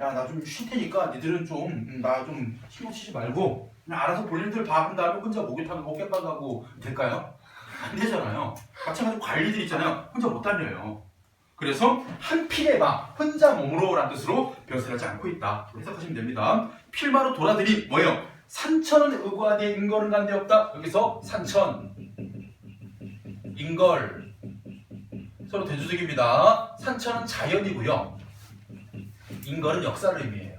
야 나 좀 쉴 테니까 니들은 좀 나 좀 신경 쓰지 말고 그냥 알아서 볼일들 봐 한 다음에 혼자 목욕 타고 목욕 가고 될까요? 안 되잖아요. 마찬가지로 관리들 있잖아요. 혼자 못 달려요. 그래서 한 필에마 혼자 몸으로 라는 뜻으로 벼슬하지 않고 있다 해석하시면 됩니다. 필마로 돌아들이 뭐예요? 산천은 의과대 인걸은 간데 없다. 여기서 산천 인걸 서로 대조적입니다. 산천은 자연이고요. 인걸은 역사를 의미해요.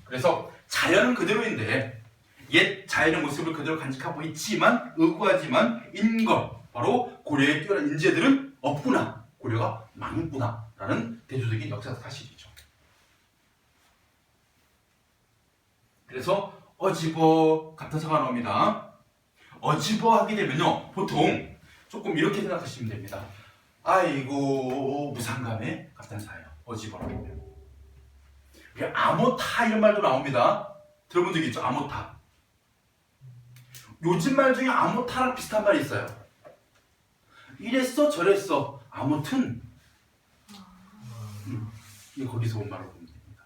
그래서 자연은 그대로인데 옛 자연의 모습을 그대로 간직하고 있지만 의구하지만 인걸 바로 고려의 뛰어난 인재들은 없구나. 고려가 망했구나 라는 대조적인 역사적 사실이죠. 그래서 어지버 갑타사가 나옵니다. 어지버 하게 되면요 보통 조금 이렇게 생각하시면 됩니다. 아이고 무상감에 갑탄사예요. 어지버라고 하면 아모타 이런 말도 나옵니다. 들어본 적 있죠? 아모타. 요즘 말 중에 아모타랑 비슷한 말이 있어요. 이랬어 저랬어 아무튼 이게 거기서 온 말로 보면 됩니다.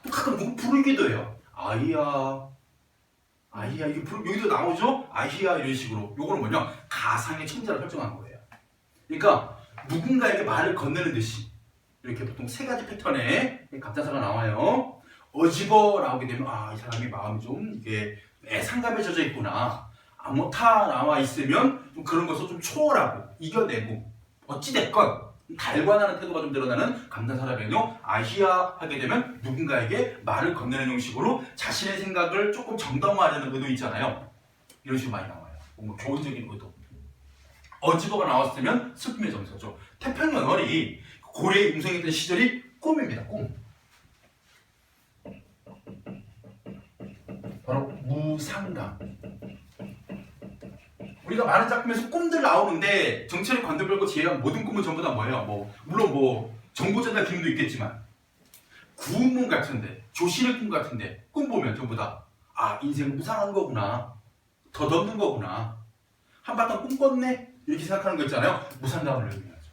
또 가끔 누구 부르기도 해요. 아이야 아이야 이게 여기도 나오죠? 아이야 이런 식으로. 요거는 뭐냐 가상의 청자를 설정한 거예요. 그러니까 누군가에게 말을 건네는 듯이 이렇게 보통 세 가지 패턴의 갑자사가 나와요. 어지버 나오게 되면 이 사람이 마음이 좀 이게 애상감에 젖어 있구나. 아모타 나와 있으면 좀 그런 것을 좀 초월하고 이겨내고 어찌됐건 달관하는 태도가 좀 드러나는 감탄사라면요 아히야 하게 되면 누군가에게 말을 건네는 형식으로 자신의 생각을 조금 정당화하려는 의도 있잖아요. 이런 식으로 많이 나와요. 뭔가 교훈적인 의도. 어지버가 나왔으면 슬픔의 정서죠. 태평연월이 고래에 융성했던 시절이 꿈입니다. 꿈. 바로 무상감. 우리가 많은 작품에서 꿈들 나오는데 정체를 관두별고 제외한 모든 꿈은 전부 다 뭐예요? 물론 정보전달 기능도 있겠지만 구운몽 같은데 조실의 꿈 같은데 꿈 보면 전부 다 인생은 무상한 거구나. 덧없는 거구나. 한바탕 꿈 꿨네? 이렇게 생각하는 거 있잖아요. 무상감을 의미하죠.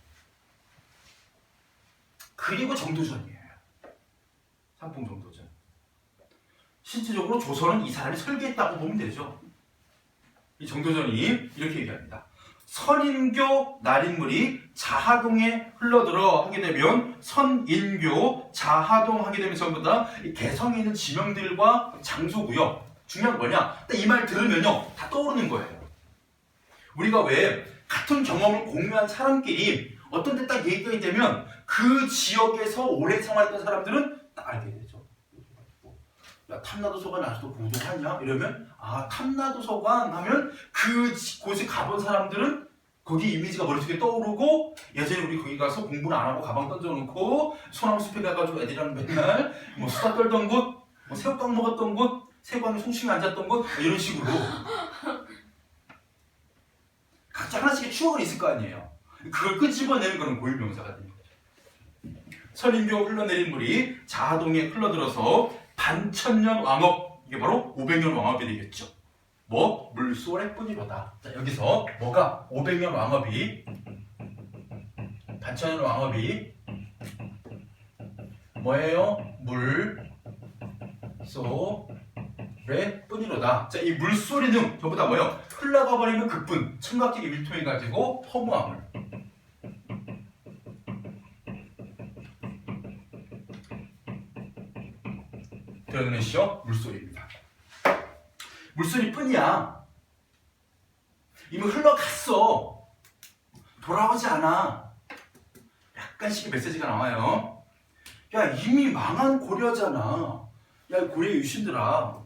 그리고 정도전이에요. 삼풍 정도전. 실질적으로 조선은 이 사람이 설계했다고 보면 되죠. 이 정도전이 이렇게 얘기합니다. 선인교 날인물이 자하동에 흘러들어 하게 되면 선인교 자하동 하게 되면 전부 다 개성에 있는 지명들과 장소고요. 중요한 건 뭐냐? 이 말 들으면요 다 떠오르는 거예요. 우리가 왜 같은 경험을 공유한 사람끼리 어떤 데 딱 얘기가 되면 그 지역에서 오래 생활했던 사람들은 딱 알게 되죠. 야, 탐라도서관 아직도 보도하냐? 이러면 탐라도서관 하면 그곳에 가본 사람들은 거기 이미지가 머릿속에 떠오르고 예전에 우리 거기 가서 공부는 안 하고 가방 던져놓고 소나무 숲에 가가지고 애들이랑 맨날 수다 떨던 곳, 새우깡 먹었던 곳, 새우깡에 송충이 앉았던 곳 이런 식으로 각자 하나씩의 추억은 있을 거 아니에요. 그걸 끄집어내는 거는 고유명사가 됩니다. 선인교 흘러내린 물이 자하동에 흘러들어서 반천년 왕업, 이게 바로 500년 왕업이 되겠죠. 물소래 뿐이로다. 자, 여기서 뭐가 500년 왕업이 반천년 왕업이 뭐예요? 소래 뿐이로다. 자, 이 물소리는 전부 다 뭐예요? 흘러가 버리면 그뿐, 청각적인 밀통이 가지고 허무함을. 드러내는 시어 물소리입니다. 물소리뿐이야. 이미 흘러갔어. 돌아오지 않아. 약간씩의 메시지가 나와요. 야, 이미 망한 고려잖아. 야, 고려의 유신들아,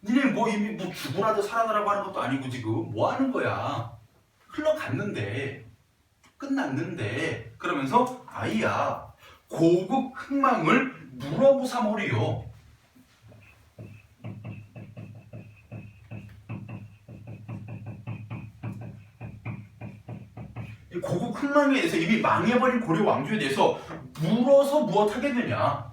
니네 뭐 이미 뭐 죽으라도 살아나라고 하는 것도 아니고 지금 뭐 하는 거야? 흘러갔는데, 끝났는데, 그러면서 아이야, 고급 흥망을 물어보사머리요. 이 고급 흥망에 대해서 이미 망해버린 고려 왕조에 대해서 물어서 무엇 하겠느냐?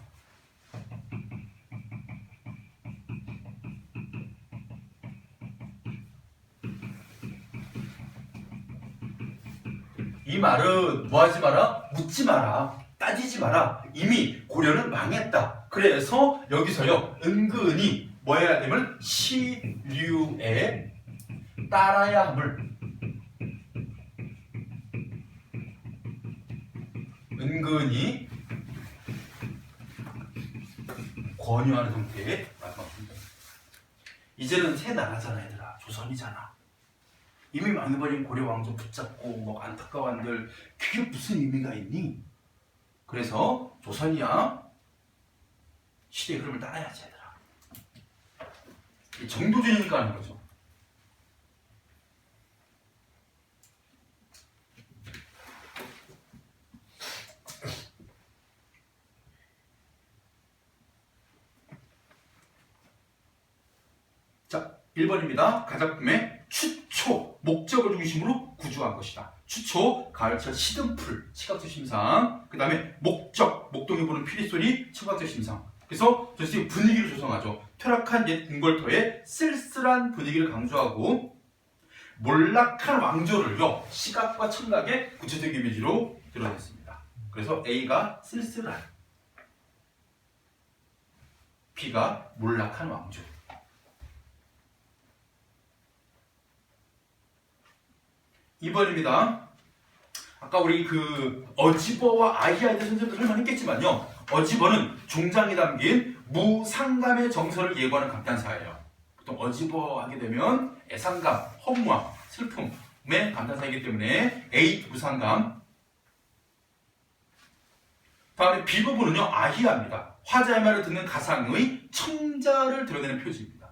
이 말은 뭐 하지 마라? 묻지 마라. 따지지 마라. 이미 고려는 망했다. 그래서 여기서요, 은근히 뭐 해야 되면 시류에 따라야 함을, 은근히 권유하는 형태의 말씀입니다. 이제는 새 나라잖아, 얘들아. 조선이잖아. 이미 망해버린 고려 왕조 붙잡고 뭐 안타까워한들, 그게 무슨 의미가 있니? 그래서 조선이야, 시대의 흐름을 따라야지, 얘들아. 정도주의니까 하는 거죠. 자, 1번입니다. 가작품의 추초, 목적을 중심으로 구조한 것이다. 추초, 가을철 시든풀, 시각적 심상. 그 다음에 목적, 목동이 부는 피리소리, 청각적 심상. 그래서 전체 분위기를 조성하죠. 퇴락한 옛 궁궐터의 쓸쓸한 분위기를 강조하고, 몰락한 왕조를요, 시각과 청각의 구체적 이미지로 드러냈습니다. 그래서 A가 쓸쓸한, B가 몰락한 왕조. 2번입니다. 아까 우리 그 어지버와 아이아에 대해서 선생님도 설명했겠지만요, 어지버는 종장이 담긴 무상감의 정서를 예고하는 감탄사예요. 보통 어지버 하게 되면 애상감, 허무함, 슬픔의 감탄사이기 때문에 A 무상감. 다음에 B 부분은요, 아히야입니다. 화자의 말을 듣는 가상의 청자를 드러내는 표지입니다.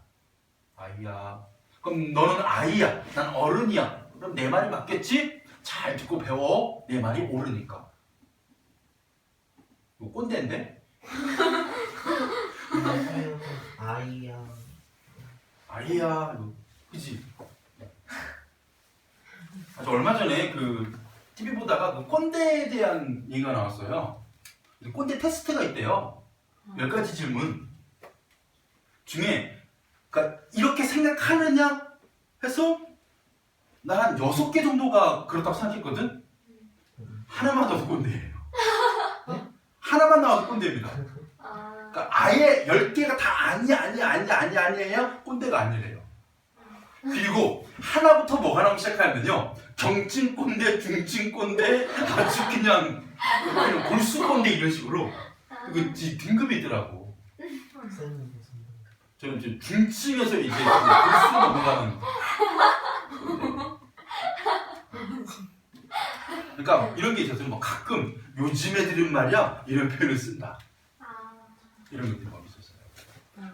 아이야, 그럼 너는 아이야, 난 어른이야. 그럼 내 말이 맞겠지? 잘 듣고 배워. 내 말이 옳으니까. 이거 꼰대인데? 아이야. 아이야, 그지? 저 얼마 전에 그 TV 보다가 그 꼰대에 대한 얘기가 나왔어요. 꼰대 테스트가 있대요. 10가지 질문 중에, 그러니까 이렇게 생각하느냐 해서 난 한 6개 정도가 그렇다고 생각했거든? 하나만 나와도 꼰대예요. 네? 하나만 나와도 꼰대입니다. 그러니까 아예 10개가 다 아니에요? 꼰대가 아니래요. 그리고 하나부터 뭐가 나오기 시작하면요, 정찐 꼰대, 중찐 꼰대, 아주 그냥 골수 꼰대 이런 식으로 이거 등급이 있더라고. 저는 이제 중층에서 이제 골수로 넘어가는. 그러니까 이런 게 있어서 뭐 가끔 요즘 애들은 말이야 이런 표현을 쓴다. 이런 것들이 막 있었어요.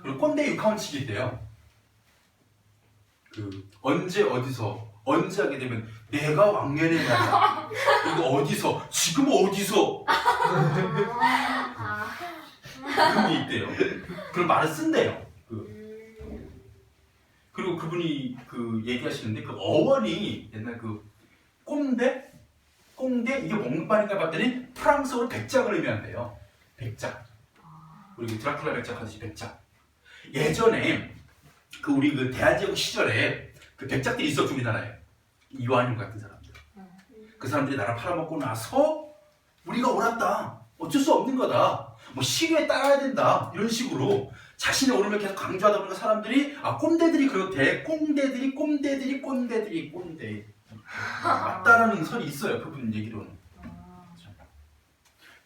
그리고 꼰대 육하원칙이 있대요. 그 언제 어디서 언제 하게 되면 내가 왕년에 말이야. 그리고 어디서 지금 어디서 그런 게 있대요. 그런 말을 쓴대요. 그리고 그분이 그 얘기하시는데 그 어원이 옛날 그 꼰대 이게 뭔 말인가 봤더니 프랑스어로 백작을 의미한대요. 백작. 우리 드라큘라 백작 하듯이 백작. 예전에 그 우리 그 대한제국 시절에 그 백작들이 있었죠, 우리나라에. 이완용 같은 사람들. 그 사람들이 나라 팔아먹고 나서 우리가 옳았다, 어쩔 수 없는 거다, 뭐 시류에 따라야 된다, 이런 식으로 자신의 옳음을 계속 강조하다 보니까 사람들이 꼰대들이 그렇대. 꼰대. 맞다라는 설이 있어요. 그분 얘기로는.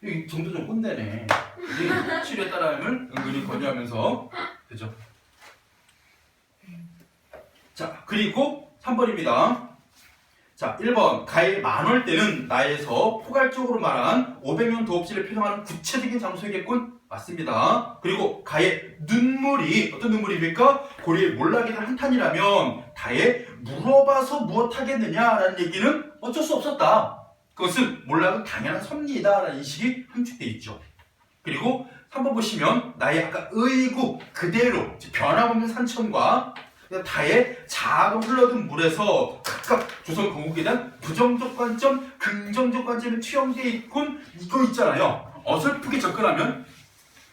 이 정도 좀 꼰대네. 이 치료에 따라함을 은근히 권유하면서 그죠? 자, 그리고 3번입니다. 자, 1번 가의 만월 때는 나에서 포괄적으로 말한 500년 도읍지를 표상하는 구체적인 장소이겠군. 맞습니다. 그리고 가의 눈물이 어떤 눈물입니까? 고리의 몰락이든 한탄이라면 다에 물어봐서 무엇하겠느냐라는 얘기는 어쩔 수 없었다. 그것은 몰락은 당연한 섭리이다라는 인식이 함축되어 있죠. 그리고 3번 보시면 나의 아까 의구 그대로 변함없는 산천과 다의 자아로 흘러든 물에서 각각 조선 건국에 대한 부정적 관점, 긍정적 관점이 투영되어 있군. 이거 있잖아요. 어설프게 접근하면,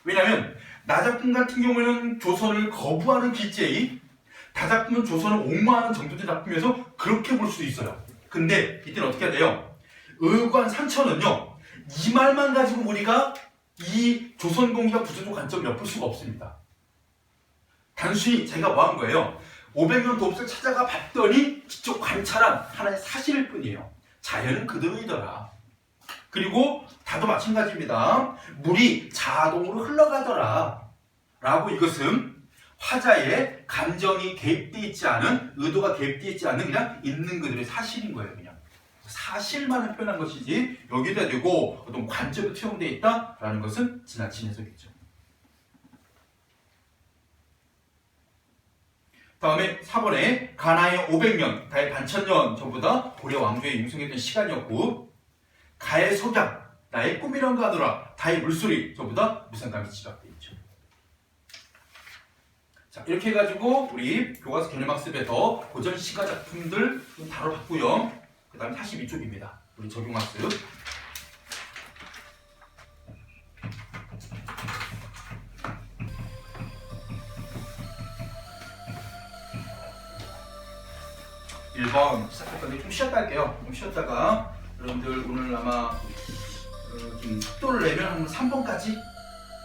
왜냐하면 나 작품 같은 경우에는 조선을 거부하는 기제이, 다 작품은 조선을 옹호하는 정도된 작품에서 그렇게 볼 수도 있어요. 근데 이때는 어떻게 해야 돼요? 의관 산천은요, 이 말만 가지고 우리가 이 조선 공기가 부정적 관점을 엿볼 수가 없습니다. 단순히 제가 뭐 한 거예요? 500년 도읍을 찾아가 봤더니 직접 관찰한 하나의 사실일 뿐이에요. 자연은 그대로이더라. 그리고 다도 마찬가지입니다. 물이 자동으로 흘러가더라. 라고 이것은 화자의 감정이 개입되어 있지 않은, 의도가 개입되어 있지 않은 그냥 있는 그대로의 사실인 거예요. 그냥 사실만을 표현한 것이지 여기다 대고 어떤 관점이 투영되어 있다라는 것은 지나친 해석이죠. 다음에 4번에 가나의 500년, 가의 반천년 전보다 고려 왕조의 융성했던 시간이었고, 가의 석양, 나의 꿈이란가 하더라, 다의 물소리 전보다 무상감이 지각되어 있죠. 자, 이렇게 해가지고 우리 교과서 개념학습에서 고전 시가 작품들 좀 다뤄봤고요. 그 다음에 42쪽입니다. 우리 적용학습. (1번) 시작할 건데 좀 쉬었다 할게요. 좀 쉬었다가 여러분들 오늘 아마 좀 속도를 내면 한 3번까지,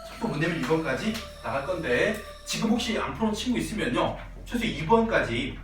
속도 못 내면 2번까지 나갈 건데 지금 혹시 안 풀어놓은 친구 있으면요 최소 2번까지